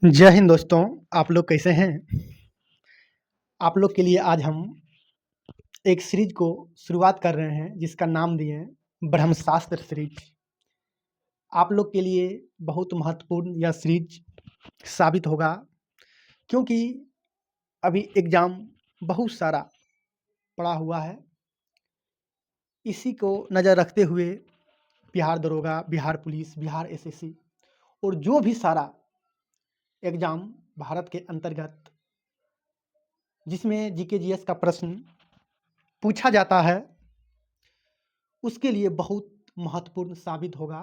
जय हिंद दोस्तों। आप लोग कैसे हैं? आप लोग के लिए आज हम एक सीरीज को शुरुआत कर रहे हैं जिसका नाम दिए हैं ब्रह्मशास्त्र सीरीज। आप लोग के लिए बहुत महत्वपूर्ण यह सीरीज साबित होगा क्योंकि अभी एग्ज़ाम बहुत सारा पड़ा हुआ है। इसी को नज़र रखते हुए बिहार दरोगा, बिहार पुलिस, बिहार एसएससी और जो भी सारा एग्ज़ाम भारत के अंतर्गत जिसमें जीके जीएस का प्रश्न पूछा जाता है उसके लिए बहुत महत्वपूर्ण साबित होगा।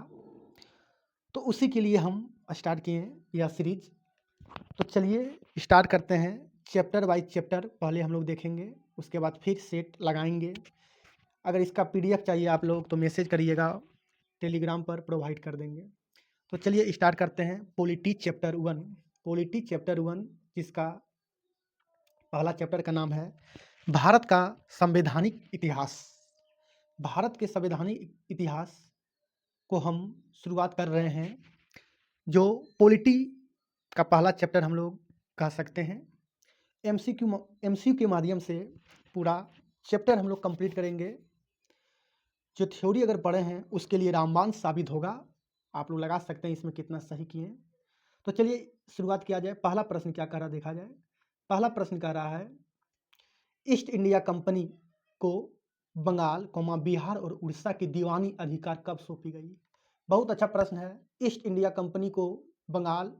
तो उसी के लिए हम स्टार्ट किए हैं यह सीरीज। तो चलिए स्टार्ट करते हैं। चैप्टर बाय चैप्टर पहले हम लोग देखेंगे, उसके बाद फिर सेट लगाएंगे। अगर इसका पीडीएफ चाहिए आप लोग तो मैसेज करिएगा, टेलीग्राम पर प्रोवाइड कर देंगे। तो चलिए स्टार्ट करते हैं। Polity chapter 1। पॉलिटी चैप्टर 1 जिसका पहला चैप्टर का नाम है भारत का संवैधानिक इतिहास। भारत के संवैधानिक इतिहास को हम शुरुआत कर रहे हैं, जो पॉलिटी का पहला चैप्टर हम लोग कह सकते हैं। एमसीक्यू के माध्यम से पूरा चैप्टर हम लोग कंप्लीट करेंगे। जो थ्योरी अगर पढ़े हैं उसके लिए रामबाण साबित होगा। आप लोग लगा सकते हैं इसमें कितना सही किए। तो चलिए शुरुआत किया जाए। पहला प्रश्न क्या कह रहा देखा जाए। पहला प्रश्न कह रहा है ईस्ट इंडिया कंपनी को बंगाल, बिहार और उड़ीसा की दीवानी अधिकार कब सौंपी गई? बहुत अच्छा प्रश्न है। ईस्ट इंडिया कंपनी को बंगाल,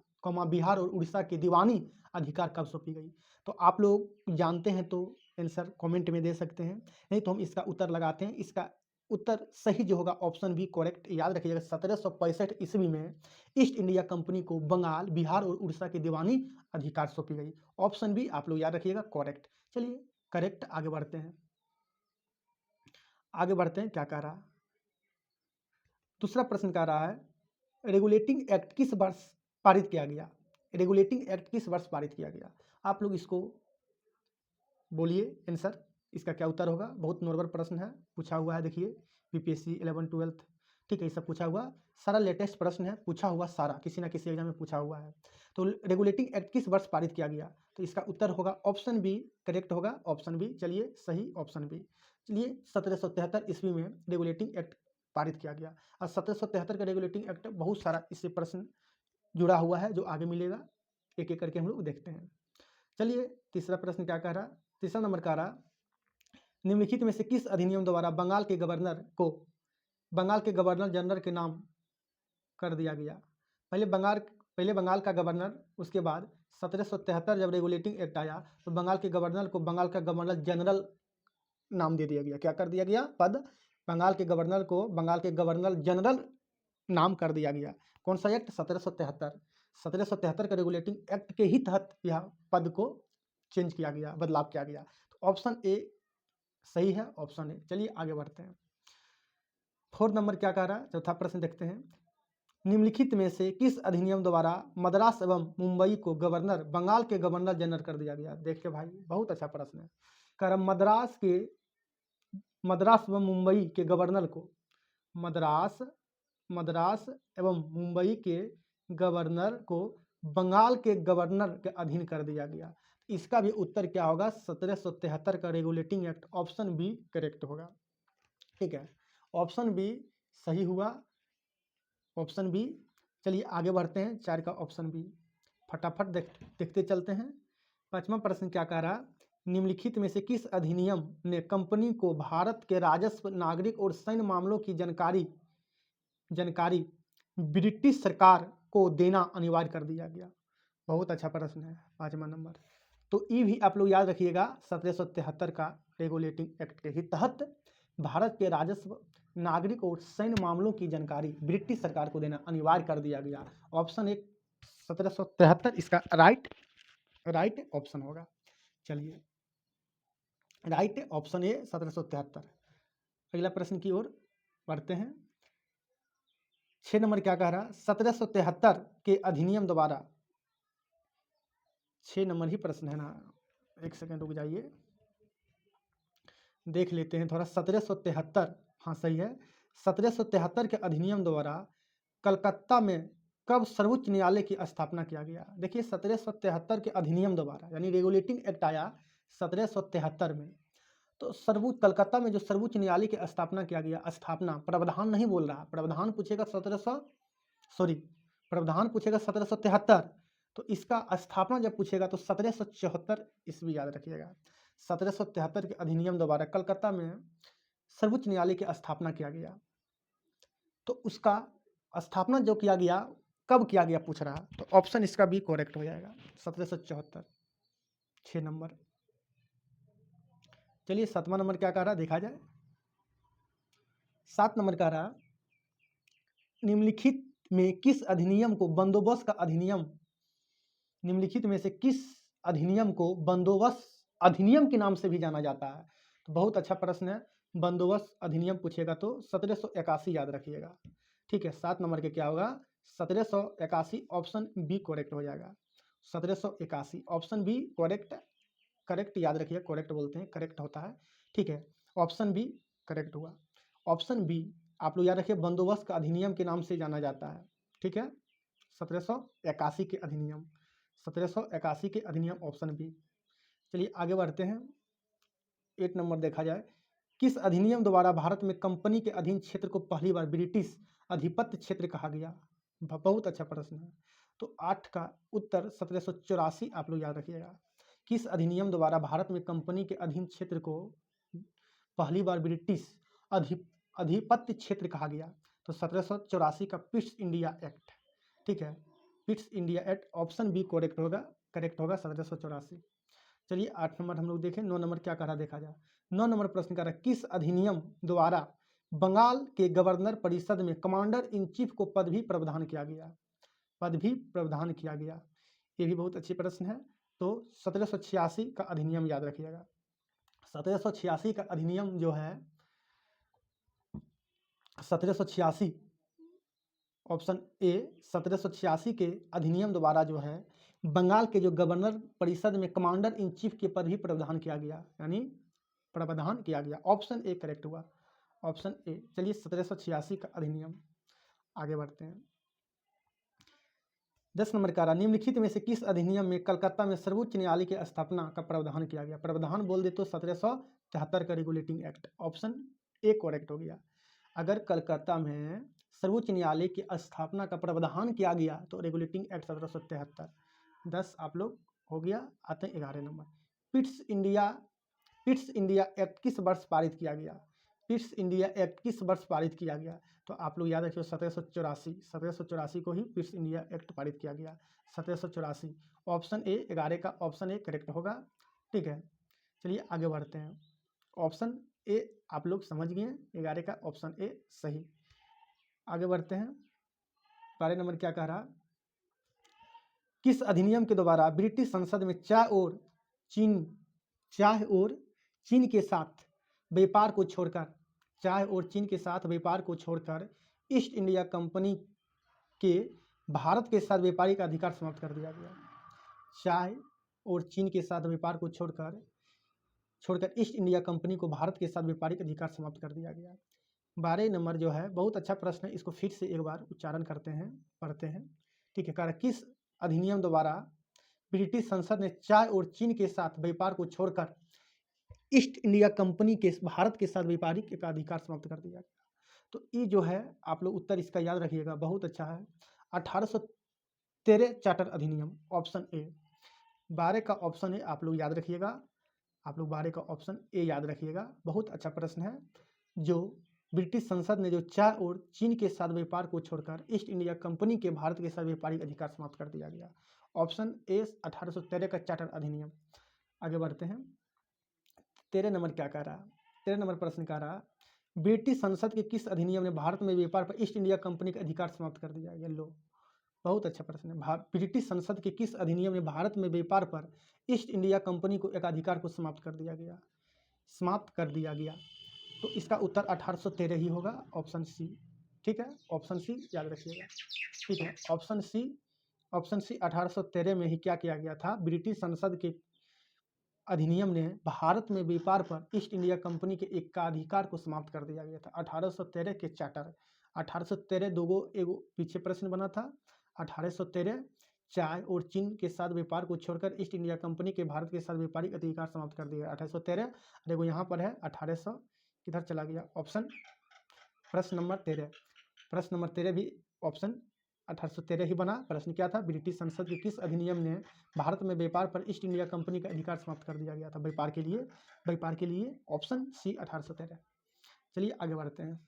बिहार और उड़ीसा की दीवानी अधिकार कब सौंपी गई? तो आप लोग जानते हैं तो आंसर कमेंट में दे सकते हैं, नहीं तो हम इसका उत्तर लगाते हैं। इसका उत्तर सही जो होगा ऑप्शन बी करेक्ट। याद रखिएगा 1765 ईस्वी में ईस्ट इंडिया कंपनी को बंगाल, बिहार और उड़ीसा की दीवानी अधिकार सौंपी गई। ऑप्शन बी आप लोग याद रखिएगा करेक्ट। चलिए करेक्ट, आगे बढ़ते हैं। आगे बढ़ते हैं, क्या कह रहा है दूसरा प्रश्न कह रहा है रेगुलेटिंग एक्ट किस वर्ष पारित किया गया? रेगुलेटिंग एक्ट किस वर्ष पारित किया गया? आप लोग इसको बोलिए आंसर, इसका क्या उत्तर होगा। बहुत नॉर्मल प्रश्न है, पूछा हुआ है। देखिए बीपीएससी 11 12, ठीक है, ये सब पूछा हुआ सारा लेटेस्ट प्रश्न है, पूछा हुआ सारा किसी ना किसी एग्जाम में पूछा हुआ है। तो रेगुलेटिंग एक्ट किस वर्ष पारित किया गया? तो इसका उत्तर होगा ऑप्शन बी करेक्ट होगा। ऑप्शन बी, चलिए सही ऑप्शन बी। चलिए 1773 ईस्वी में रेगुलेटिंग एक्ट पारित किया गया। और 1773 का रेगुलेटिंग एक्ट बहुत सारा इससे प्रश्न जुड़ा हुआ है जो आगे मिलेगा, एक एक करके हम लोग देखते हैं। चलिए तीसरा प्रश्न क्या कह रहा, तीसरा नंबर कह रहा निम्नलिखित में से किस अधिनियम द्वारा बंगाल के गवर्नर को बंगाल के गवर्नर जनरल के नाम कर दिया गया? पहले बंगाल का गवर्नर, उसके बाद 1773 जब रेगुलेटिंग एक्ट आया तो बंगाल के गवर्नर को बंगाल का गवर्नर जनरल नाम दे दिया गया। क्या कर दिया गया? पद, बंगाल के गवर्नर को बंगाल के गवर्नर जनरल नाम कर दिया गया। कौन सा एक्ट? 1773। 1773 का रेगुलेटिंग एक्ट के ही तहत यह पद को चेंज किया गया, बदलाव किया गया। तो ऑप्शन ए सही है, ऑप्शन ए। चलिए आगे बढ़ते हैं। फोर्थ नंबर क्या कह रहा है, चौथा प्रश्न देखते हैं। निम्नलिखित में से किस अधिनियम द्वारा मद्रास एवं मुंबई को गवर्नर बंगाल के गवर्नर जनरल कर दिया गया? देखिए भाई बहुत अच्छा प्रश्न है। कह रहा मद्रास एवं मुंबई के गवर्नर को मद्रास एवं मुंबई के गवर्नर को बंगाल के गवर्नर के अधीन कर दिया गया। इसका भी उत्तर क्या होगा? 1773 का regulating act. Option B correct होगा, ठीक है, ऑप्शन बी सही हुआ, ऑप्शन बी। चलिए आगे बढ़ते हैं, 4 का ऑप्शन बी फटाफट देखते चलते हैं। पांचवा प्रश्न क्या कह रहा, निम्नलिखित में से किस अधिनियम ने कंपनी को भारत के राजस्व, नागरिक और सैन्य मामलों की जानकारी ब्रिटिश सरकार को देना अनिवार्य कर दिया गया? बहुत अच्छा प्रश्न है, पांचवा नंबर। तो ये भी आप लोग याद रखिएगा 1773 का रेगुलेटिंग एक्ट के ही तहत भारत के राजस्व, नागरिक और सैन्य मामलों की जानकारी ब्रिटिश सरकार को देना अनिवार्य कर दिया गया। ऑप्शन एक 1773 इसका राइट ऑप्शन होगा। चलिए राइट ऑप्शन ए 1773। अगला प्रश्न की ओर बढ़ते हैं। 6 नंबर क्या कह रहा, 1773 के अधिनियम द्वारा, 6 नंबर ही प्रश्न है ना, एक सेकंड रुक जाइए, देख लेते हैं थोड़ा। 1773, हाँ सही है। 1773 के अधिनियम द्वारा कलकत्ता में कब सर्वोच्च न्यायालय की स्थापना किया गया? देखिए 1773 के अधिनियम द्वारा, यानी रेगुलेटिंग एक्ट आया 1773 में। तो सर्वोच्च कलकत्ता में जो सर्वोच्च न्यायालय की स्थापना किया गया, स्थापना प्रावधान नहीं बोल रहा, प्रावधान पूछेगा 1773, तो इसका स्थापना जब पूछेगा तो 1774 ईस्वी याद रखिएगा। 1773 के अधिनियम द्वारा कलकत्ता में सर्वोच्च न्यायालय की स्थापना किया गया। तो उसका स्थापना जो किया गया, कब किया गया पूछ रहा, तो ऑप्शन इसका भी करेक्ट हो जाएगा 1774, 6 नंबर। चलिए 7वां नंबर क्या कह रहा देखा जाए। 7 नंबर कह रहा, निम्नलिखित में किस अधिनियम को बंदोबस्त का अधिनियम, निम्नलिखित में से किस अधिनियम को बंदोबस्त अधिनियम के नाम से भी जाना जाता है? तो बहुत अच्छा प्रश्न है, बंदोबस्त अधिनियम पूछेगा तो 1781 याद रखिएगा। ठीक है, 7 नंबर के क्या होगा 1781, ऑप्शन बी करेक्ट हो जाएगा। 1781 ऑप्शन बी करेक्ट याद रखिए, करेक्ट बोलते हैं, करेक्ट होता है। ठीक है, ऑप्शन बी करेक्ट हुआ। ऑप्शन बी आप लोग याद रखिए, बंदोबस्त का अधिनियम के नाम से जाना जाता है। ठीक है, 1781 के अधिनियम, 1781 के अधिनियम, ऑप्शन बी। चलिए आगे बढ़ते हैं। 8 नंबर देखा जाए, किस अधिनियम द्वारा भारत में कंपनी के अधीन क्षेत्र को पहली बार ब्रिटिश अधिपत्य क्षेत्र कहा गया? बहुत अच्छा प्रश्न है। तो 8 का उत्तर 1784 आप लोग याद रखिएगा। किस अधिनियम द्वारा भारत में कंपनी के अधीन क्षेत्र को पहली बार ब्रिटिश अधिपत्य क्षेत्र कहा गया? तो 1784 का पिट्स इंडिया एक्ट। ठीक है, Pitt's India act, option B correct होगा 1784। चलिए 8 नंबर हम लोग देखें। 9 नंबर क्या कह रहा देखा जाए। 9 नंबर प्रश्न कह रहा, किस अधिनियम द्वारा बंगाल के गवर्नर परिषद में कमांडर इन चीफ को पद भी प्रावधान किया गया? पद भी प्रावधान किया गया, ये भी बहुत अच्छी प्रश्न है। तो 1786 का अधिनियम याद रखिएगा। 1786 का अधिनियम जो है 1786, ऑप्शन ए 1786 के अधिनियम द्वारा जो है बंगाल के जो गवर्नर परिषद में कमांडर इन चीफ के पद भी प्रावधान किया गया, यानी प्रावधान किया गया। ऑप्शन ए करेक्ट हुआ, ऑप्शन ए। चलिए 1786 का अधिनियम, आगे बढ़ते हैं। 10 नंबर का, निम्नलिखित में से किस अधिनियम में कलकत्ता में सर्वोच्च न्यायालय की स्थापना का प्रावधान किया गया? प्रावधान बोल दे तो 1773 का regulating act, option A correct हो गया। अगर कलकत्ता में सर्वोच्च न्यायालय की स्थापना का प्रावधान किया गया तो रेगुलेटिंग एक्ट 1773। 10 आप लोग हो गया। आते हैं 11 नंबर, पिट्स इंडिया एक्ट किस वर्ष पारित किया गया? पिट्स इंडिया एक्ट किस वर्ष पारित किया गया? तो आप लोग याद रखिए 1784 को ही पिट्स इंडिया एक्ट पारित किया गया, 1784। ऑप्शन ए 11 का ऑप्शन ए करेक्ट होगा। ठीक है, चलिए आगे बढ़ते हैं। ऑप्शन ए आप लोग समझ गए, 11 का ऑप्शन ए सही। आगे बढ़ते हैं। 12 नंबर क्या कह रहा, किस अधिनियम के द्वारा ब्रिटिश संसद में चाय और चीन के साथ व्यापार को छोड़कर ईस्ट इंडिया कंपनी के भारत के साथ व्यापारिक अधिकार समाप्त कर दिया गया? चाय और चीन के साथ व्यापार को छोड़कर ईस्ट इंडिया कंपनी को भारत के साथ व्यापारिक अधिकार समाप्त कर दिया गया। 12 नंबर जो है बहुत अच्छा प्रश्न है, इसको फिर से एक बार उच्चारण करते हैं, पढ़ते हैं। ठीक है, कारण किस अधिनियम द्वारा ब्रिटिश संसद ने चाय और चीन के साथ व्यापार को छोड़कर ईस्ट इंडिया कंपनी के भारत के साथ व्यापारिक का अधिकार समाप्त कर दिया गया? तो ये जो है आप लोग उत्तर इसका याद रखिएगा, बहुत अच्छा है, 1813 चार्टर अधिनियम, ऑप्शन ए। 12 का ऑप्शन ए आप लोग याद रखिएगा, आप लोग 12 का ऑप्शन ए याद रखिएगा, बहुत अच्छा प्रश्न है। जो ब्रिटिश संसद ने जो चाय और चीन के साथ व्यापार को छोड़कर ईस्ट इंडिया कंपनी के भारत के साथ व्यापारिक अधिकार समाप्त कर दिया गया, ऑप्शन ए 1813 का चार्टर अधिनियम। आगे बढ़ते हैं। 13 नंबर क्या कह रहा, 13 नंबर प्रश्न कह रहा, ब्रिटिश संसद के किस अधिनियम ने भारत में व्यापार पर ईस्ट इंडिया कंपनी का अधिकार समाप्त कर दिया? लो बहुत अच्छा प्रश्न है। ब्रिटिश संसद के किस अधिनियम ने भारत में व्यापार पर ईस्ट इंडिया कंपनी को एक अधिकार को समाप्त कर दिया गया? तो इसका उत्तर 1813 ही होगा, ऑप्शन सी। ठीक है, ऑप्शन सी याद रखिएगा। ठीक है, ऑप्शन सी 1813 में ही क्या किया गया था, ब्रिटिश संसद के अधिनियम ने भारत में व्यापार पर ईस्ट इंडिया कंपनी के एक का अधिकार को समाप्त कर दिया गया था। 1813 के चार्टर, 1813 एगो पीछे प्रश्न बना था, 1813 चाय और चीन के साथ व्यापार को छोड़कर ईस्ट इंडिया कंपनी के भारत के साथ व्यापारिक अधिकार समाप्त कर दिया। 1813, देखो यहाँ पर है 1800, किधर चला गया ऑप्शन, प्रश्न नंबर 13, प्रश्न नंबर 13 भी ऑप्शन 1813 ही बना। प्रश्न क्या था, ब्रिटिश संसद के किस अधिनियम ने भारत में व्यापार पर ईस्ट इंडिया कंपनी का अधिकार समाप्त कर दिया गया था, व्यापार के लिए ऑप्शन सी 1813। चलिए आगे बढ़ते हैं।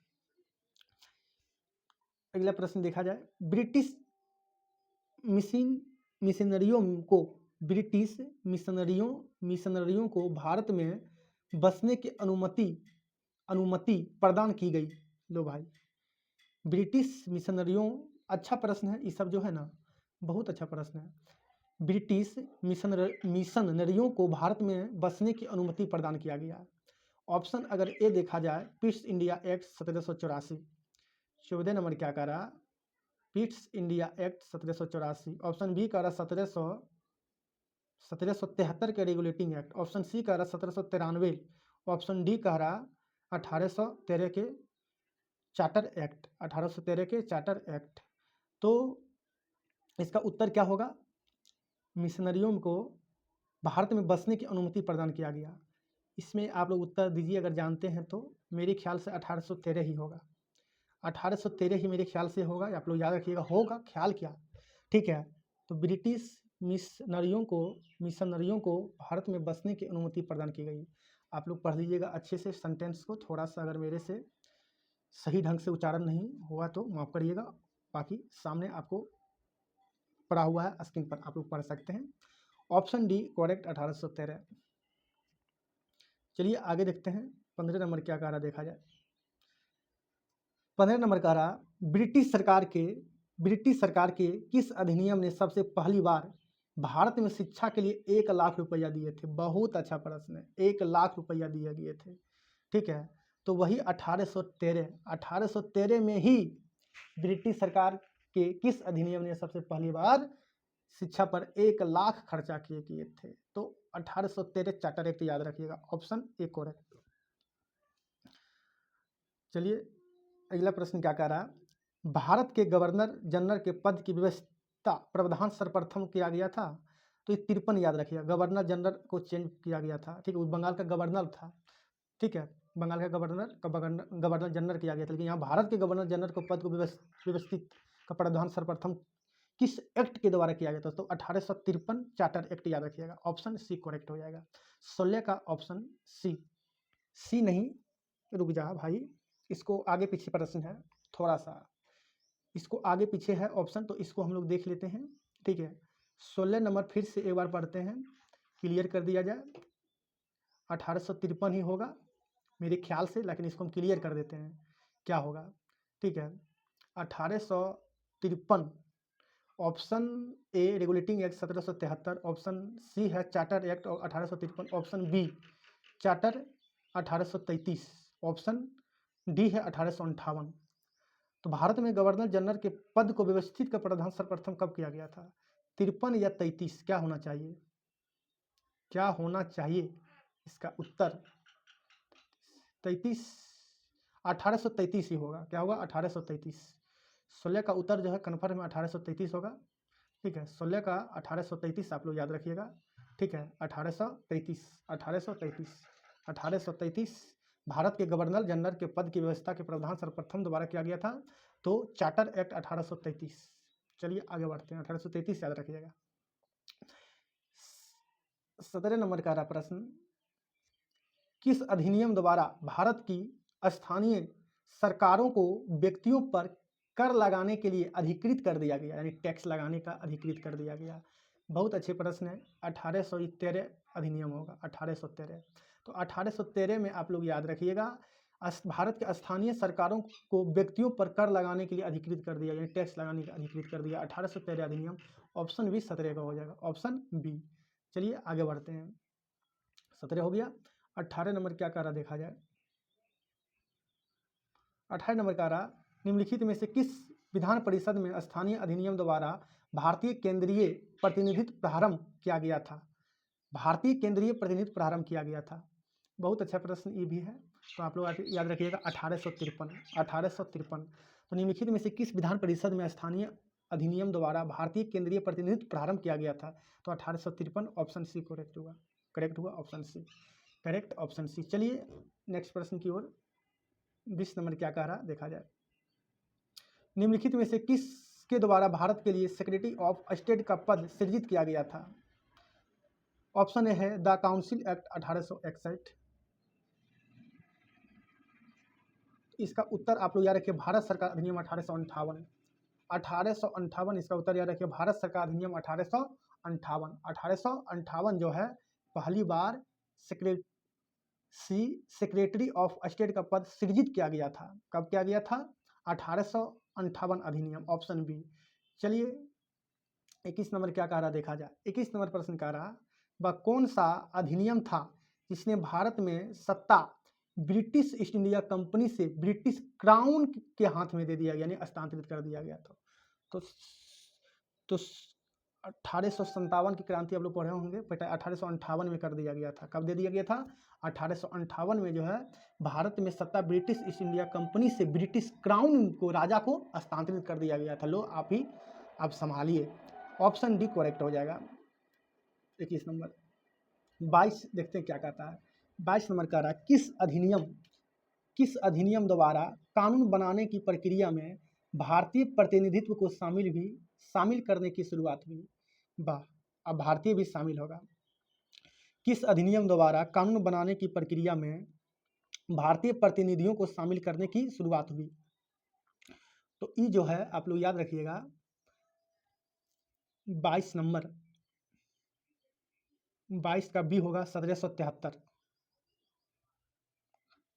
अगला प्रश्न देखा जाए, ब्रिटिश मिशनरियों को भारत में बसने की अनुमति प्रदान की गई। लो भाई, ब्रिटिश मिशनरियों, अच्छा प्रश्न है ये सब जो है ना, बहुत अच्छा प्रश्न है। ब्रिटिश मिशनरियों को भारत में बसने की अनुमति प्रदान किया गया। ऑप्शन अगर ए देखा जाए, पीस इंडिया एक्ट 1784। 14 नंबर क्या कह रहा, Pitt's India act 1784। Option B कह रहा 1773 के रेगुलेटिंग एक्ट। ऑप्शन सी कह रहा 1793। ऑप्शन डी कह रहा 1813 के चार्टर एक्ट, 1813 के चार्टर एक्ट। तो इसका उत्तर क्या होगा, मिशनरियों को भारत में बसने की अनुमति प्रदान किया गया। इसमें आप लोग उत्तर दीजिए, अगर जानते हैं तो। मेरे ख्याल से 1813 ही होगा, 1813 ही मेरे ख्याल से होगा, आप लोग याद रखिएगा, होगा ख्याल क्या, ठीक है। तो ब्रिटिश मिशनरियों को भारत में बसने की अनुमति प्रदान की गई। आप लोग पढ़ लीजिएगा अच्छे से सेंटेंस को, थोड़ा सा अगर मेरे से सही ढंग से उच्चारण नहीं हुआ तो माफ़ करिएगा, बाकी सामने आपको पढ़ा हुआ है, स्क्रीन पर आप लोग पढ़ सकते हैं। Option D correct, 1813। चलिए आगे देखते हैं, 15 नंबर क्या कह रहा देखा जाए। 15 नंबर कह रहा, ब्रिटिश सरकार के किस अधिनियम ने सबसे पहली बार भारत में शिक्षा के लिए 1 लाख रुपया दिए थे। बहुत अच्छा प्रश्न है, 1 लाख रुपया दिए गए थे, ठीक है। तो वही 1813 में ही ब्रिटिश सरकार के किस अधिनियम ने सबसे पहली बार शिक्षा पर 1 लाख खर्चा किए थे। तो 1813 चार्टर एक्ट याद रखिएगा, ऑप्शन ए करेक्ट। चलिए अगला प्रश्न क्या कह रहा, भारत के गवर्नर जनरल के पद की व्यवस्था प्रावधान सर्वप्रथम किया गया था। तो ये 53 याद रखिएगा, गवर्नर जनरल को चेंज किया गया था, ठीक है। वो बंगाल का गवर्नर था, ठीक है, बंगाल का गवर्नर जनरल किया गया था, लेकिन यहाँ भारत के गवर्नर जनरल को पद को व्यवस्थित का प्रावधान सर्वप्रथम किस एक्ट के द्वारा किया गया था। तो 1853 चार्टर एक्ट याद रखिएगा, ऑप्शन सी करेक्ट हो जाएगा। 16 का ऑप्शन सी नहीं, रुक जा भाई, इसको आगे पीछे प्रश्न है, थोड़ा सा इसको आगे पीछे है ऑप्शन, तो इसको हम लोग देख लेते हैं, ठीक है। 16 नंबर फिर से एक बार पढ़ते हैं, क्लियर कर दिया जाए। 1853 ही होगा मेरे ख्याल से, लेकिन इसको हम क्लियर कर देते हैं क्या होगा, ठीक है। 1853 option A regulating act 1773, option C है charter act 1853, option B charter 1833, option D है 1858। तो भारत में गवर्नर जनरल के पद को व्यवस्थित का प्रावधान सर्वप्रथम कब किया गया था, 53 या 33, क्या होना चाहिए, क्या होना चाहिए इसका उत्तर 33, 1833 ही होगा, क्या होगा 1833। 16 का उत्तर जो है कन्फर्म है 1833 होगा, ठीक है। 16 का 1833 आप लोग याद रखिएगा, ठीक है। 1833 भारत के गवर्नर जनरल के पद की व्यवस्था के प्रावधान सर्वप्रथम दोबारा किया गया था, तो चार्टर एक्ट 1833। चलिए आगे बढ़ते हैं, 1833 याद रखिएगा। 17 नंबर का रहा प्रश्न, किस अधिनियम द्वारा भारत की स्थानीय सरकारों को व्यक्तियों पर कर लगाने के लिए अधिकृत कर दिया गया, यानी टैक्स लगाने का अधिकृत कर दिया गया। बहुत अच्छे प्रश्न है, 1813 अधिनियम होगा, 1813। तो 1813 में आप लोग याद रखिएगा, भारत के स्थानीय सरकारों को व्यक्तियों पर कर लगाने के लिए अधिकृत कर दिया, यानी टैक्स लगाने का अधिकृत कर दिया, 1813 अधिनियम। ऑप्शन बी 17 का हो जाएगा, ऑप्शन बी। चलिए आगे बढ़ते हैं, 17 हो गया। 18 नंबर क्या कर रहा देखा जाए। 18 नंबर का रहा, निम्नलिखित में से किस विधान परिषद में स्थानीय अधिनियम द्वारा भारतीय केंद्रीय प्रतिनिधित्व प्रारंभ किया गया था, भारतीय केंद्रीय प्रतिनिधित्व प्रारंभ किया गया था। बहुत अच्छा प्रश्न ये भी है, तो आप लोग याद रखिएगा 1853। तो निम्नलिखित में से किस विधान परिषद में स्थानीय अधिनियम द्वारा भारतीय केंद्रीय प्रतिनिधित्व प्रारंभ किया गया था? तो 1853। ऑप्शन सी करेक्ट हुआ। करेक्ट हुआ option C. Correct option C. चलिए नेक्स्ट प्रश्न की ओर। 20 नंबर क्या कह रहा देखा जाए। निम्नलिखित में से किसके द्वारा भारत के लिए सेक्रेटरी ऑफ स्टेट का पद सृजित किया गया था? ऑप्शन ए है द काउंसिल एक्ट 1861। इसका उत्तर आप लोग याद रखिए भारत सरकार अधिनियम 1858। 1858 इसका उत्तर याद रखिए भारत सरकार अधिनियम 1858। 1858 जो है पहली बार सेक्रेटरी ऑफ स्टेट का पद सृजित किया गया था। कब किया गया था? 1858 अधिनियम। Option B. चलिए 21 नंबर क्या कह रहा देखा जाए। 21 नंबर प्रश्न कह रहा वह कौन सा अधिनियम था जिसने भारत में सत्ता ब्रिटिश ईस्ट इंडिया कंपनी से ब्रिटिश क्राउन के हाथ में दे दिया, यानी हस्तांतरित कर दिया गया था? तो 1857 की क्रांति आप लोग पढ़े होंगे, 1858 में कर दिया गया था। कब दे दिया गया था? 1858 में जो है भारत में सत्ता ब्रिटिश ईस्ट इंडिया कंपनी से ब्रिटिश क्राउन को, राजा को हस्तांतरित कर दिया गया था। लो आप संभालिए। ऑप्शन डी करेक्ट हो जाएगा। 21 नंबर। 22 देखते हैं क्या कहता है। 22 नंबर कह रहा है किस अधिनियम द्वारा कानून बनाने की प्रक्रिया में भारतीय प्रतिनिधित्व को शामिल करने की शुरुआत हुई? वाह, अब भारतीय भी शामिल होगा। किस अधिनियम द्वारा कानून बनाने की प्रक्रिया में भारतीय प्रतिनिधियों को शामिल करने की शुरुआत हुई? तो ई जो है आप लोग याद रखिएगा 22 नंबर। 22 का बी होगा 1773।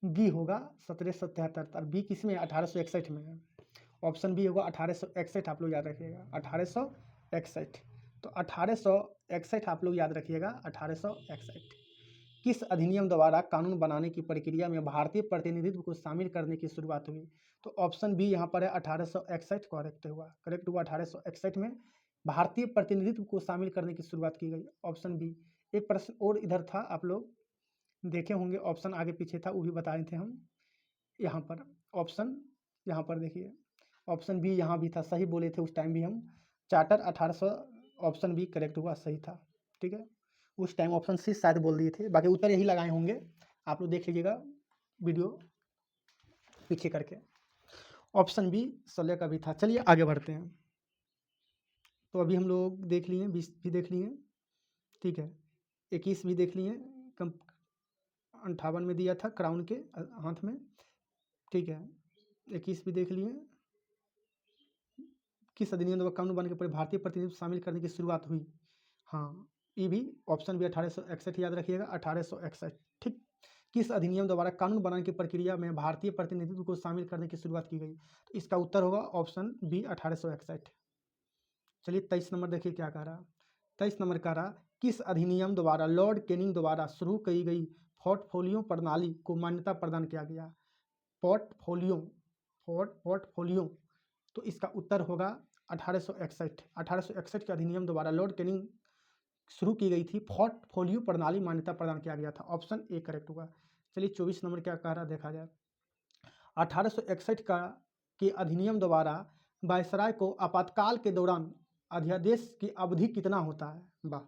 बी होगा 1773 और बी किस में? 1861 में है। ऑप्शन बी होगा 1861। आप लोग याद रखिएगा 1861। तो 1861 आप लोग याद रखिएगा 1861। किस अधिनियम द्वारा कानून बनाने की प्रक्रिया में भारतीय प्रतिनिधित्व को शामिल करने की शुरुआत हुई? तो ऑप्शन बी यहाँ पर है 1861 करेक्ट हुआ। 1861 में भारतीय प्रतिनिधित्व को शामिल करने की शुरुआत की गई। Option B. एक प्रश्न और इधर था, आप लोग देखे होंगे, ऑप्शन आगे पीछे था, वो भी बताए थे हम। यहाँ पर ऑप्शन, यहाँ पर देखिए ऑप्शन बी यहाँ भी था, सही बोले थे उस टाइम भी हम। चार्टर 1800, ऑप्शन बी करेक्ट हुआ, सही था। ठीक है, उस टाइम ऑप्शन सी शायद बोल दिए थे, बाकी उत्तर यही लगाए होंगे। आप लोग देख लीजिएगा वीडियो पीछे करके। ऑप्शन बी 16 का भी था। चलिए आगे बढ़ते हैं। तो अभी हम लोग देख लिए 20 भी देख लिए, ठीक है, 21 भी देख लिए, 58 में दिया था क्राउन के हाथ में, ठीक है, 21 भी देख लिए। किस अधिनियम द्वारा कानून बनने के पर भारतीय प्रतिनिधित्व शामिल करने की शुरुआत हुई? हाँ, ये भी ऑप्शन भी 1861 याद रखिएगा, 1861। ठीक, किस अधिनियम द्वारा कानून बनाने की प्रक्रिया में भारतीय प्रतिनिधित्व को शामिल करने की शुरुआत की गई? तो इसका उत्तर होगा ऑप्शन बी 1861। चलिए 23 नंबर देखिए क्या कह रहा। 23 नंबर कह रहा किस अधिनियम द्वारा लॉर्ड कैनिंग द्वारा शुरू की गई पोर्टफोलियो प्रणाली को मान्यता प्रदान किया गया? पोर्टफोलियो, तो इसका उत्तर होगा 1861। 1861 के अधिनियम द्वारा लॉर्ड कैनिंग शुरू की गई थी पोर्टफोलियो प्रणाली मान्यता प्रदान किया गया था। ऑप्शन ए करेक्ट होगा। चलिए 24 नंबर क्या कह रहा देखा जाए। 1861 के अधिनियम द्वारा वायसराय को आपातकाल के दौरान अध्यादेश की अवधि कितना होता है? वाह,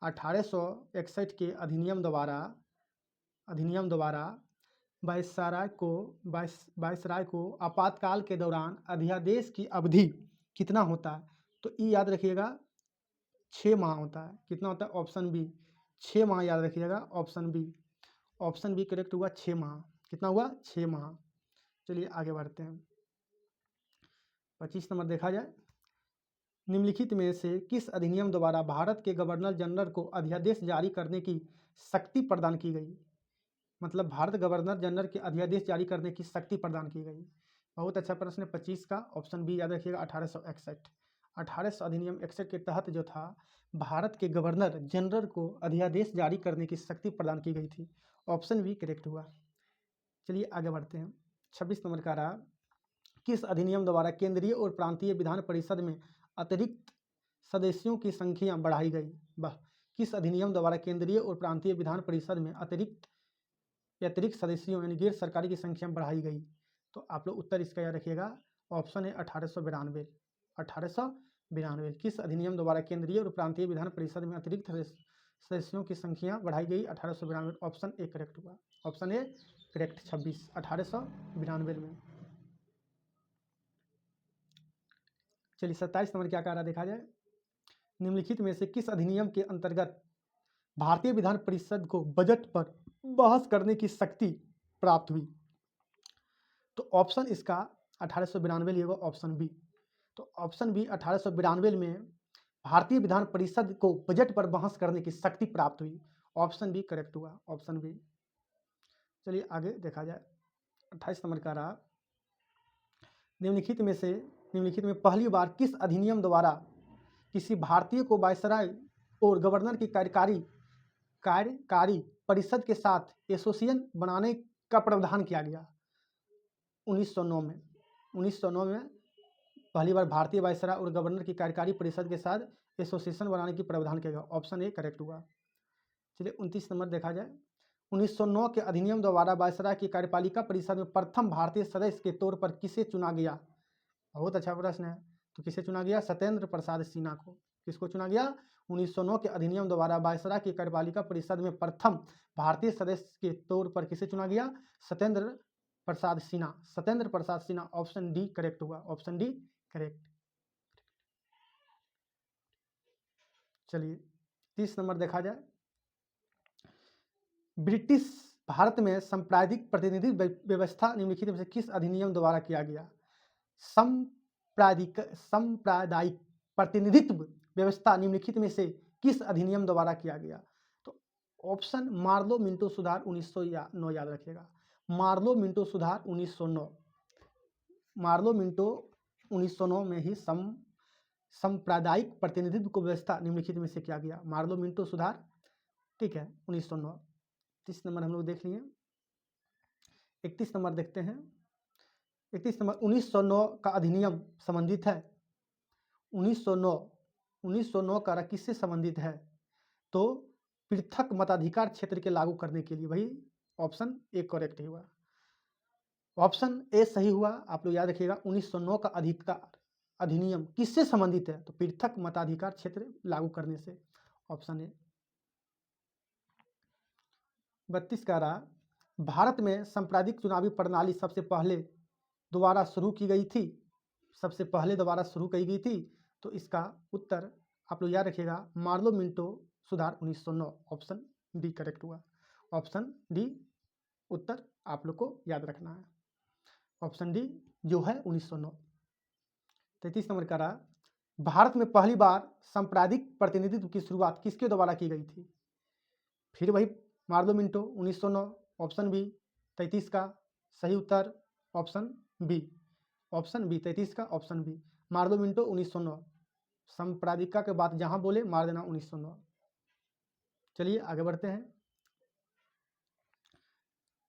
1861 के अधिनियम द्वारा वायसराय को आपातकाल के दौरान अध्यादेश की अवधि कितना होता है? तो ये याद रखिएगा 6 माह होता है। कितना होता है? ऑप्शन बी 6 माह याद रखिएगा। ऑप्शन बी करेक्ट हुआ 6 माह। कितना हुआ? 6 माह। चलिए आगे बढ़ते हैं। 25 नंबर देखा जाए। निम्नलिखित में से किस अधिनियम द्वारा भारत के गवर्नर जनरल को अध्यादेश जारी करने की शक्ति प्रदान की गई? मतलब भारत गवर्नर जनरल के अध्यादेश जारी करने की शक्ति प्रदान की गई। बहुत अच्छा प्रश्न है। 25 का ऑप्शन बी याद रखिएगा 1861। 1800 अधिनियम 61 के तहत जो था भारत के गवर्नर जनरल को अध्यादेश जारी करने की शक्ति प्रदान की गई थी। ऑप्शन बी करेक्ट हुआ। चलिए आगे बढ़ते हैं। 26 नंबर का रहा किस अधिनियम द्वारा केंद्रीय और प्रांतीय विधान परिषद में अतिरिक्त सदस्यों की संख्या बढ़ाई गई? वह किस अधिनियम द्वारा केंद्रीय और प्रांतीय विधान परिषद में अतिरिक्त सदस्यों यानी गैर सरकारी की संख्या बढ़ाई गई? तो आप लोग उत्तर इसका याद रखिएगा। ऑप्शन है 1892। 92। किस अधिनियम द्वारा केंद्रीय और प्रांतीय विधान परिषद में अतिरिक्त सदस्यों की संख्या बढ़ाई गई? 1892। ऑप्शन ए करेक्ट हुआ। ऑप्शन ए करेक्ट 26 1892 में। चलिए 27 नंबर क्या कह रहा देखा जाए। निम्नलिखित में से किस अधिनियम के अंतर्गत भारतीय विधान परिषद को बजट पर बहस करने की शक्ति प्राप्त हुई? तो ऑप्शन इसका 1892 लिएगा ऑप्शन बी। तो ऑप्शन बी 1892 में भारतीय विधान परिषद को बजट पर बहस करने की शक्ति प्राप्त हुई। ऑप्शन बी करेक्ट हुआ। Option B. चलिए आगे देखा जाए। 28 नंबर का रहा निम्नलिखित में पहली बार किस अधिनियम द्वारा किसी भारतीय को वायसराय और गवर्नर की कार्यकारी परिषद के साथ एसोसिएशन बनाने का प्रावधान किया गया? 1909 में। 1909 में पहली बार भारतीय वायसराय और गवर्नर की कार्यकारी परिषद के साथ एसोसिएशन बनाने की प्रावधान किया गया। ऑप्शन ए करेक्ट हुआ। चलिए 29 नंबर देखा जाए। 1909 के अधिनियम द्वारा वायसराय की कार्यपालिका परिषद में प्रथम भारतीय सदस्य के तौर पर किसे चुना गया? बहुत अच्छा प्रश्न है। तो किसे चुना गया? सत्येंद्र प्रसाद सिन्हा को। किसको चुना गया? 1909 के अधिनियम द्वारा वायसराय की कार्यपालिका परिषद में प्रथम भारतीय सदस्य के तौर पर किसे चुना गया? Satyendra Prasad Sinha. Satyendra Prasad Sinha. Option D correct हुआ। Option D correct. चलिए 30 नंबर देखा जाए। ब्रिटिश भारत में सांप्रदायिक प्रतिनिधि व्यवस्था निम्नलिखित में से किस अधिनियम द्वारा किया गया? सांप्रदायिक प्रतिनिधित्व व्यवस्था निम्नलिखित में से किस अधिनियम द्वारा किया गया? तो ऑप्शन मार्लो मिंटो सुधार 1909 याद रखिएगा। मार्लो मिंटो सुधार 1909। मार्लो मिंटो 1909 में ही सांप्रदायिक प्रतिनिधित्व को व्यवस्था निम्नलिखित में से किया गया। मार्लो मिंटो सुधार, ठीक है, 1909। 30 नंबर हम लोग देख लिए। 31 नंबर देखते हैं। 31 नंबर 1909 का अधिनियम संबंधित है 1909 का किससे संबंधित है? तो पृथक मताधिकार क्षेत्र के लागू करने के लिए। वही ऑप्शन ए करेक्ट हुआ। ऑप्शन ए सही हुआ। आप लोग याद रखिएगा 1909 का अधिनियम किससे संबंधित है? तो पृथक मताधिकार क्षेत्र लागू करने से। Option A. 32 का रहा भारत में सांप्रदायिक चुनावी प्रणाली सबसे पहले दोबारा शुरू की गई थी? सबसे पहले दोबारा शुरू की गई थी। तो इसका उत्तर आप लोग याद रखिएगा मार्लो मिंटो सुधार 1909। ऑप्शन डी करेक्ट हुआ। ऑप्शन डी उत्तर आप लोग को याद रखना है। ऑप्शन डी जो है 1909। 33 नंबर का रहा भारत में पहली बार सांप्रदायिक प्रतिनिधित्व की शुरुआत किसके द्वारा की गई थी? फिर वही मार्लो मिंटो 1909। ऑप्शन बी 33 का सही उत्तर ऑप्शन बी। ऑप्शन बी 33 का ऑप्शन बी मार्लो मिंटो 1909। सांप्रदायिकता के बाद जहां बोले मार देना 1909। चलिए आगे बढ़ते हैं।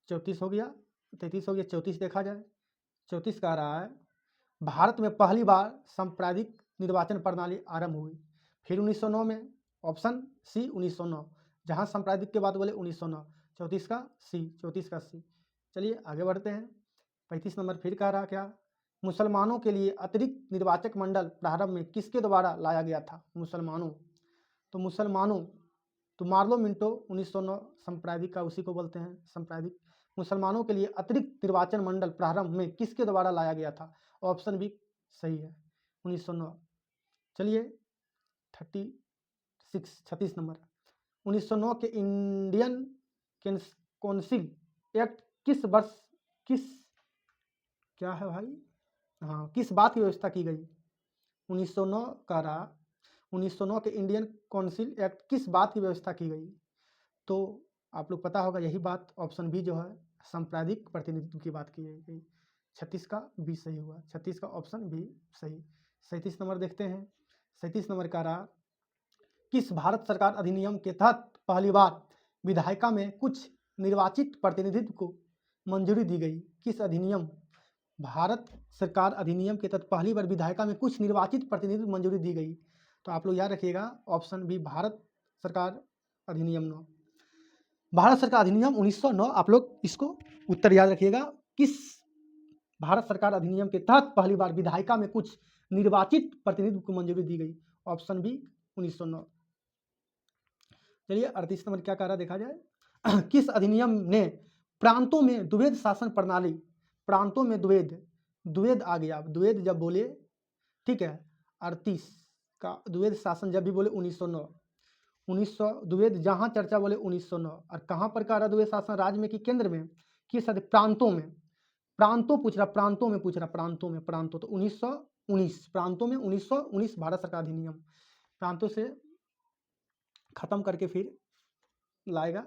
34 हो गया, 33 हो गया, 34 देखा जाए। 34 कह रहा है भारत में पहली बार सांप्रदायिक निर्वाचन प्रणाली आरंभ हुई। फिर 1909 में। Option C 1909। जहां सांप्रदायिक के बाद बोले 1909। 34 का सी। 34 का सी। चलिए आगे बढ़ते हैं। 35 नंबर फिर कह रहा क्या मुसलमानों के लिए अतिरिक्त निर्वाचक मंडल प्रारंभ में किसके द्वारा लाया गया था? मुसलमानों तो मार्लो मिंटो 1909 सांप्रदायिक का उसी को बोलते हैं सांप्रदायिक। मुसलमानों के लिए अतिरिक्त निर्वाचन मंडल प्रारंभ में किसके द्वारा लाया गया था? ऑप्शन बी सही है 1909। चलिए 36 नंबर 1909 के इंडियन काउंसिल एक्ट किस बात की व्यवस्था की गई? 1909 का रहा 1909 के इंडियन काउंसिल एक्ट किस बात की व्यवस्था की गई? तो आप लोग पता होगा यही बात ऑप्शन बी जो है सांप्रदायिक प्रतिनिधित्व की बात की गई। 36 का बी सही हुआ। 36 का ऑप्शन बी सही। 37 नंबर देखते हैं। 37 नंबर का रहा किस भारत सरकार अधिनियम के तहत पहली बार विधायिका में कुछ निर्वाचित प्रतिनिधित्व को मंजूरी दी गई? किस अधिनियम भारत सरकार अधिनियम के तहत पहली बार विधायिका में कुछ निर्वाचित प्रतिनिधित्व मंजूरी दी गई? तो आप लोग याद रखिएगा ऑप्शन बी भारत सरकार अधिनियम 9। भारत सरकार अधिनियम 1909। आप लोग इसको उत्तर याद रखिएगा किस भारत सरकार अधिनियम के तहत पहली बार विधायिका में कुछ निर्वाचित प्रतिनिधि को मंजूरी दी गई? Option B 1909। चलिए 38 नंबर क्या कह रहा है देखा जाए। किस अधिनियम ने प्रांतों में द्वैध शासन प्रणाली, प्रांतों में द्वैध आ गया, द्वैध जब बोले, ठीक है, 38 का द्वैध शासन जब भी बोले 1909, 1900 द्वैध जहां चर्चा बोले 1909, और कहां पर कह रहा द्वैध शासन, राज्य में कि केंद्र में, किस प्रांतों में, प्रांतों पूछ रहा, प्रांतों में पूछ रहा, प्रांतों में, प्रांतों तो 1919, प्रांतों में 1919 भारत सरकार अधिनियम, प्रांतों से खत्म करके फिर लाएगा,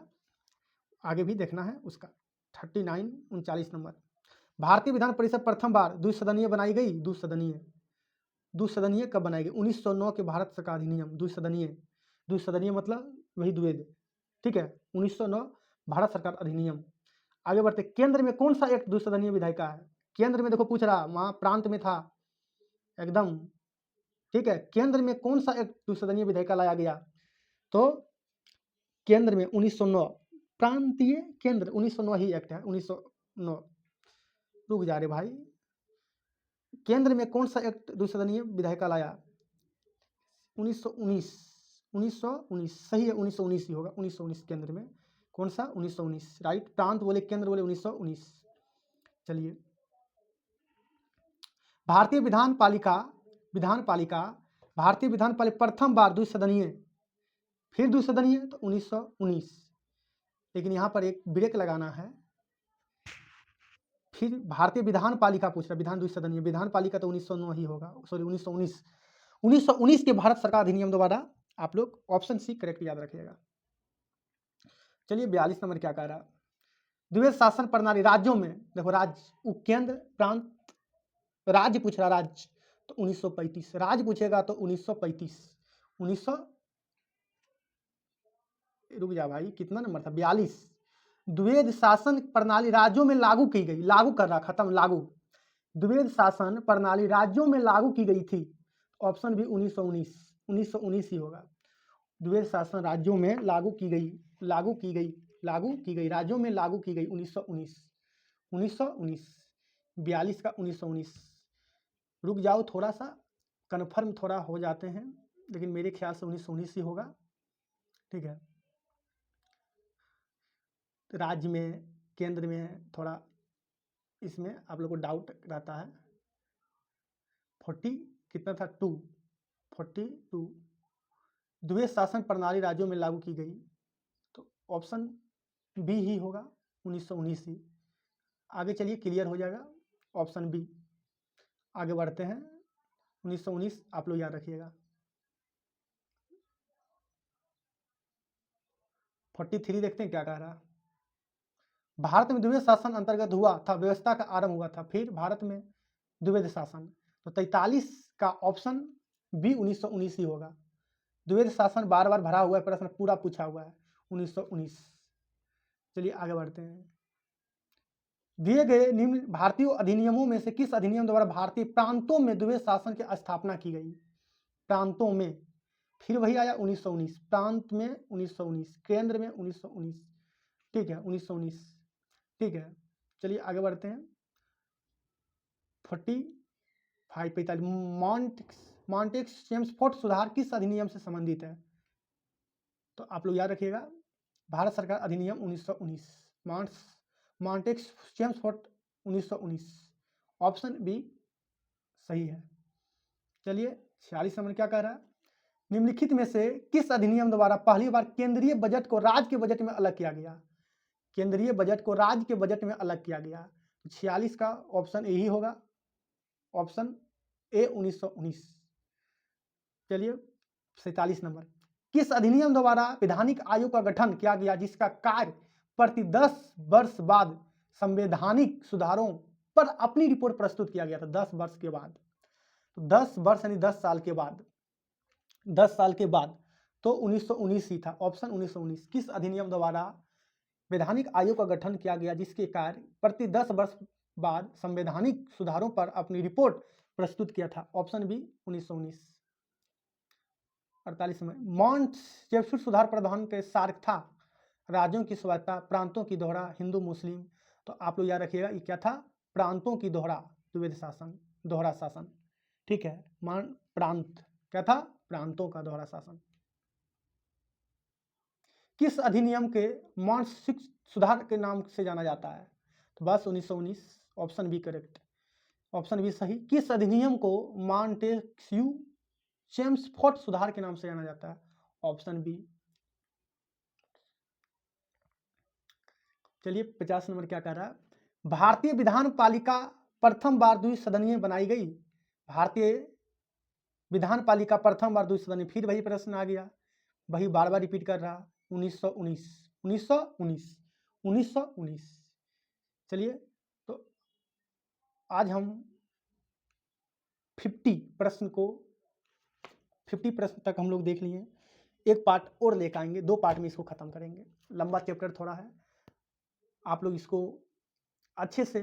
आगे भी देखना है उसका। 39 39 नंबर, भारतीय विधान परिषद प्रथम बार द्विसदनीय बनाई गई, द्विसदनीय कब बनाई गई? 1909 के भारत सरकार अधिनियम, द्विसदनीय मतलब वही द्वैध, ठीक है, 1909 भारत सरकार अधिनियम। आगे बढ़ते, केंद्र में कौन सा एक द्विसदनीय विधायिका है? केंद्र में देखो पूछ रहा, वहां प्रांत में था एकदम, ठीक है, केंद्र में कौन सा एक द्विसदनीय विधायिका लाया गया? तो केंद्र में 1909, प्रांतीय केंद्र 1909 ही एक्ट है, 1909। रुक जा रे भाई, केंद्र में कौन सा एक्ट द्विसदनीय विधायिका लाया? 1919, 1919 सही है, 1919 ही होगा, 1919 केंद्र में कौन सा? 1919, राइट, प्रांत बोले केंद्र बोले 1919। चलिए, भारतीय विधान पालिका प्रथम बार द्विसदनीय, फिर द्विसदनीय तो 1919, लेकिन यहां पर एक ब्रेक लगाना है। फिर भारतीय विधान पालिका पूछ रहा, विधान द्विसदनीय, विधान पालिका तो 1909 ही होगा, सॉरी 1919, 1919 के भारत सरकार अधिनियम दोबारा, आप लोग ऑप्शन सी करेक्ट याद रखिएगा। चलिए 42 नंबर क्या कह रहा, द्वैध शासन प्रणाली राज्यों में, देखो राज्य, उपकेंद्र, प्रांत, राज्य पूछ रहा, राज्य तो 1935, राज्य पूछेगा तो 1935, 1900, रुक जा भाई, कितना नंबर था? 42। द्वैध शासन प्रणाली राज्यों में लागू की गई, लागू कर रहा, खत्म, लागू, द्वैध शासन प्रणाली राज्यों में लागू की गई थी, ऑप्शन भी 1919, 1919 ही होगा। द्वैध शासन राज्यों में लागू की गई, राज्यों में लागू की गई 1919, 1919, 42 का 1919। रुक जाओ थोड़ा सा, कन्फर्म थोड़ा हो जाते हैं, लेकिन मेरे ख्याल से 1919 ही होगा, ठीक है। राज्य में, केंद्र में थोड़ा इसमें आप लोग को डाउट रहता है। 40 कितना था? 2, 42, द्वैध शासन प्रणाली राज्यों में लागू की गई, तो ऑप्शन बी ही होगा, 1919 ही। आगे चलिए क्लियर हो जाएगा, ऑप्शन बी। आगे बढ़ते हैं, 1919 आप लोग याद रखिएगा। 43 देखते हैं क्या कह रहा। भारत में द्वैध शासन अंतर्गत हुआ था, व्यवस्था का आरंभ हुआ था, फिर भारत में द्वैध शासन, तो 43 का ऑप्शन बी 1919 ही होगा। द्वैध शासन बार बार भरा हुआ है, प्रश्न पूरा पूछा हुआ है, 1919। चलिए आगे बढ़ते हैं, दिए गए निम्न भारतीय अधिनियमों में से किस अधिनियम द्वारा भारतीय प्रांतों में द्वैध शासन की स्थापना की गई? प्रांतों में, फिर वही आया 1919, प्रांत में 1919, केंद्र में 1919, ठीक है, 1919, ठीक है। चलिए आगे बढ़ते हैं, 45 मॉन्टेक्स चेम्सफोर्ड सुधार किस अधिनियम से संबंधित है? तो आप लोग याद रखिएगा, भारत सरकार अधिनियम 1919, मॉन्टेक्स चेम्सफोर्ड 1919, ऑप्शन बी सही है। चलिए 46 नंबर क्या कह रहा है, निम्नलिखित में से किस अधिनियम द्वारा पहली बार केंद्रीय बजट को राज्य के बजट में अलग किया गया? केंद्रीय बजट को राज्य के बजट में अलग किया गया, 46 का ऑप्शन ए ही होगा, ऑप्शन ए 1919। चलिए 47 नंबर, किस अधिनियम द्वारा विधानिक आयोग का गठन किया गया जिसका कार्य प्रति 10 वर्ष बाद संवैधानिक सुधारों पर अपनी रिपोर्ट प्रस्तुत किया गया था? 10 वर्ष के बाद, तो 10 वर्ष यानी 10 साल के बाद, 10 साल के बाद, तो 1919 ही था, ऑप्शन 1919। किस अधिनियम द्वारा वैधानिक आयोग का गठन किया गया जिसके कार्य प्रति 10 वर्ष बाद संवैधानिक सुधारों पर अपनी रिपोर्ट प्रस्तुत किया था? Option B 1919। 48 में, मॉन्टेस्क्यू सुधार प्रावधान के सार था राज्यों की स्वायत्तता, प्रांतों की दोहरा, हिंदू मुस्लिम, तो आप लोग याद रखिएगा ये क्या था? प्रांतों की दोहरा, द्वैध शासन, दोहरा शासन, ठीक है। प्रांत क्या था? प्रांतों का दोहरा शासन। किस अधिनियम के मानसिक सुधार के नाम से जाना जाता है? तो बस 1919, option B correct, option B सही। किस अधिनियम को मॉन्टेस्क्यू चेम्सफोर्ड सुधार के नाम से जाना जाता है? Option B. चलिए 50 नंबर क्या कह रहा है? भारतीय विधान पालिका प्रथम बार द्विसदनीय बनाई गई। भारतीय विधान पालिका प्रथम बार द्विसदनीय, फिर वही प्रश्न आ गया, वही बार बार रिपीट कर रहा। 1919 1919 1919। चलिए तो आज हम 50 प्रश्न तक हम लोग देख लिए। एक पार्ट और लेकर आएंगे, 2 पार्ट में इसको खत्म करेंगे। लंबा चैप्टर थोड़ा है, आप लोग इसको अच्छे से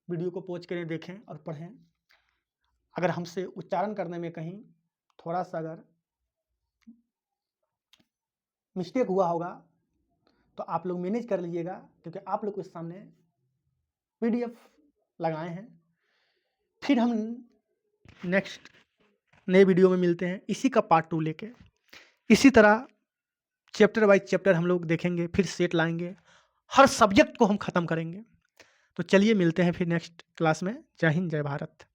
वीडियो को पॉज करें, देखें और पढ़ें। अगर हमसे उच्चारण करने में कहीं थोड़ा सा अगर मिस्टेक हुआ होगा तो आप लोग मैनेज कर लीजिएगा, क्योंकि आप लोग के सामने PDF लगाए हैं। फिर हम नेक्स्ट नए वीडियो में मिलते हैं इसी का पार्ट 2 लेके। इसी तरह चैप्टर बाय चैप्टर हम लोग देखेंगे, फिर सेट लाएंगे, हर सब्जेक्ट को हम खत्म करेंगे। तो चलिए मिलते हैं फिर नेक्स्ट क्लास में। जय हिंद, जय भारत।